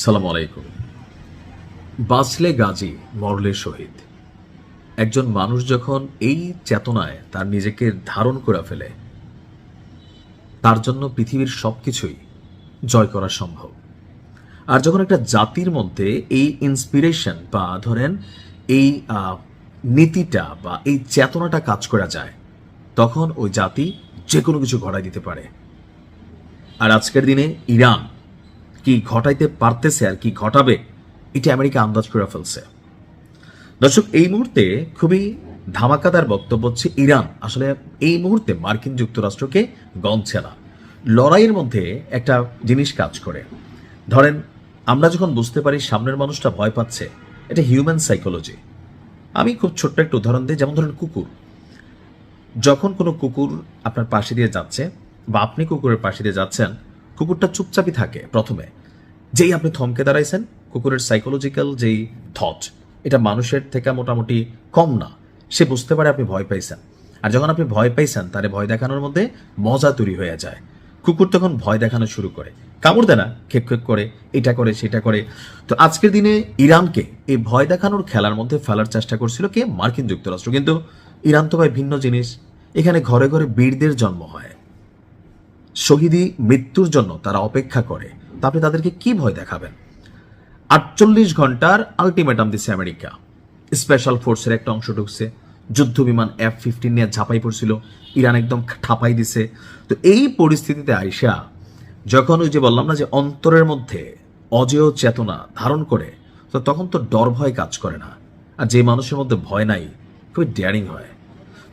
সালাম আলাইকুম। বাঁচলে গাজী, মরলে শহীদ। একজন মানুষ যখন এই চেতনায় তার নিজেকে ধারণ করে ফেলে, তার জন্য পৃথিবীর সবকিছুই জয় করা সম্ভব। আর যখন একটা জাতির মধ্যে এই ইন্সপিরেশন বা ধরেন এই নীতিটা বা এই চেতনাটা কাজ করা যায়, তখন ওই জাতি যে কোনো কিছু ঘটাই দিতে পারে। আর আজকের দিনে ইরান কি ঘটাইতে পারতেছে আর কি ঘটাবে, এটা আমেরিকা আন্দাজ করে ফেলছে। দর্শক, এই মুহূর্তে খুবই ধামাকাদার বক্তব্য হচ্ছে ইরান আসলে এই মুহূর্তে মার্কিন যুক্তরাষ্ট্রকে গণছে না। লড়াইয়ের মধ্যে একটা জিনিস কাজ করে, ধরেন আমরা যখন বুঝতে পারি সামনের মানুষটা ভয় পাচ্ছে, এটা হিউম্যান সাইকোলজি। আমি খুব ছোট্ট একটা উদাহরণ দিই, যেমন ধরেন কুকুর। যখন কোনো কুকুর আপনার পাশে দিয়ে যাচ্ছে বা আপনি কুকুরের পাশে দিয়ে যাচ্ছেন, কুকুরটা চুপচাপই থাকে প্রথমে। যেই আপনি থমকে দাঁড়াইছেন, কুকুরের সাইকোলজিক্যাল যেই থট, এটা মানুষের থেকে মোটামুটি কম না। সে বুঝতে পারে আপনি ভয় পাইছেন। আর যখন আপনি ভয় পাইছেন, তারে ভয় দেখানোর মধ্যে মজা তৈরি হয়ে যায়। কুকুর তখন ভয় দেখানো শুরু করে, কামড় দেয় না, খেপ খেপ করে, এটা করে সেটা করে। তো আজকের দিনে ইরানকে এই ভয় দেখানোর খেলার মধ্যে ফেলার চেষ্টা করছিল কে? মার্কিন যুক্তরাষ্ট্র। কিন্তু ইরান তো ভাই ভিন্ন জিনিস। এখানে ঘরে ঘরে বীরদের জন্ম হয়, শহীদি মৃত্যুর জন্য তারা অপেক্ষা করে। তা আপনি তাদেরকে কি ভয় দেখাবেন? 48 ঘন্টার আলটিমেটাম দিছে আমেরিকা। স্পেশাল ফোর্সের একটা অংশ ঢুকছে, যুদ্ধ বিমান F-15 নিয়ে ঝাঁপাই পড়ছিল, ইরান একদম ঠাপাই দিছে। তো এই পরিস্থিতিতে আইসা যখন ওই যে বললাম না যে অন্তরের মধ্যে অজেয় চেতনা ধারণ করে, তো তখন তো ডর ভয় কাজ করে না। আর যে মানুষের মধ্যে ভয় নাই, খুবই ডেয়ারিং হয়।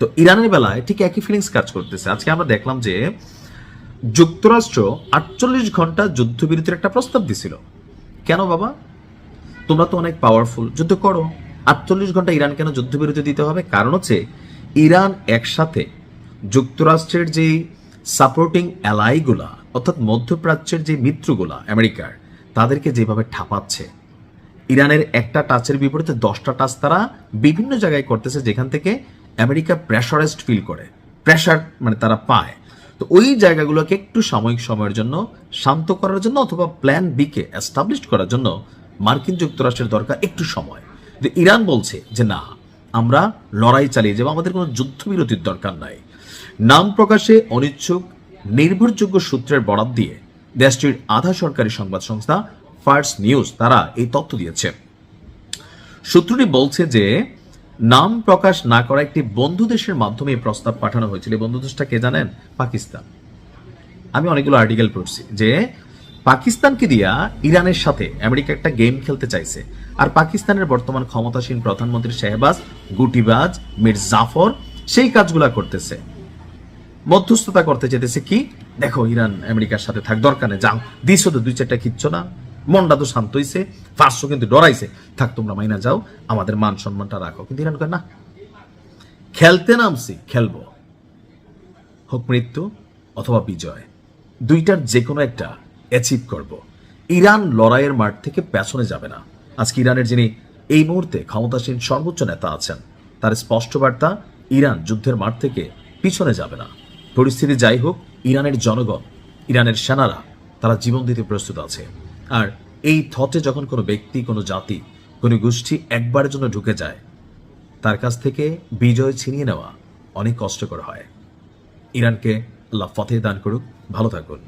তো ইরানের বেলায় ঠিক একই ফিলিংস কাজ করতেছে। আজকে আমরা দেখলাম যে যুক্তরাষ্ট্র 48 ঘন্টা যুদ্ধবিরতির একটা প্রস্তাব দিছিল। কেন বাবা? তোমরা তো অনেক পাওয়ারফুল, যুদ্ধ করো। 48 ঘন্টা ইরান কেন যুদ্ধবিরতি দিতে হবে? কারণ হচ্ছে ইরান একসাথে যুক্তরাষ্ট্রের যে সাপোর্টিং অ্যালাইগুলা, অর্থাৎ মধ্যপ্রাচ্যের যে মিত্রগুলা আমেরিকার, তাদেরকে যেভাবে ঠাপাচ্ছে, ইরানের একটা টাচের বিপরীতে 10টা টাচ তারা বিভিন্ন জায়গায় করতেছে, যেখান থেকে আমেরিকা প্রেশারাইজড ফিল করে, প্রেশার মানে তারা পায়। তো ওই জায়গাগুলোকে একটু সাময়িক সময়ের জন্য শান্ত করার জন্য অথবা প্ল্যান বি কে এস্টাবলিশ করার জন্য মার্কিন যুক্তরাষ্ট্রের দরকার একটু সময়। ইরান বলছে যে না, আমরা লড়াই চালিয়ে যাবো, আমাদের কোনো যুদ্ধবিরতির দরকার নাই। নাম প্রকাশে অনিচ্ছুক নির্ভরযোগ্য সূত্রের বরাত দিয়ে দেশটির আধা সরকারি সংবাদ সংস্থা ফার্স নিউজ তারা এই তথ্য দিয়েছে। সূত্রটি বলছে যে নাম প্রকাশ না করা একটি বন্ধু দেশের মাধ্যমে এই প্রস্তাব পাঠানো হয়েছিল। বন্ধু দেশটা কে জানেন? পাকিস্তান। আমি অনেকগুলো আর্টিকেল পড়ছি যে পাকিস্তানকে দিয়া ইরানের সাথে আমেরিকা একটা গেম খেলতে চাইছে। আর পাকিস্তানের বর্তমান ক্ষমতাসীন প্রধানমন্ত্রী শাহবাজ, গুটিবাজ, মির জাফর সেই কাজগুলা করতেছে, মধ্যস্থতা করতে চেয়েছে। কি দেখো, ইরান আমেরিকার সাথে থাক, দরকার নেই, যাও দিছো তো 2-4টা খিচ্ছ না, মনটা তো শান্ত হইছে, ফার্স্টও কিন্তু ডরাইছে, থাক তোমরা মাইনা যাও, আমাদের মান সম্মানটা রাখো। কিন্তু ইরান কয় না, খেলতে নামছি, খেলবো, হোক মৃত্যু অথবা বিজয়, দুইটার যে কোনো একটা অ্যাচিভ করব। ইরান লড়াইয়ের মাঠ থেকে পেছনে যাবে না। আজকে ইরানের যিনি এই মুহূর্তে ক্ষমতাসীন সর্বোচ্চ নেতা আছেন, তার স্পষ্ট বার্তা, ইরান যুদ্ধের মাঠ থেকে পিছনে যাবে না। পরিস্থিতি যাই হোক, ইরানের জনগণ, ইরানের সেনারা তারা জীবন দিতে প্রস্তুত আছে। আর এই থটে যখন কোনো ব্যক্তি, কোনো জাতি, কোনো গোষ্ঠী একবারের জন্য ঢুকে যায়, তার কাছ থেকে বিজয় ছিনিয়ে নেওয়া অনেক কষ্টকর হয়। ইরানকে আল্লাহ ফতেহ দান করুক। ভালো থাকুন।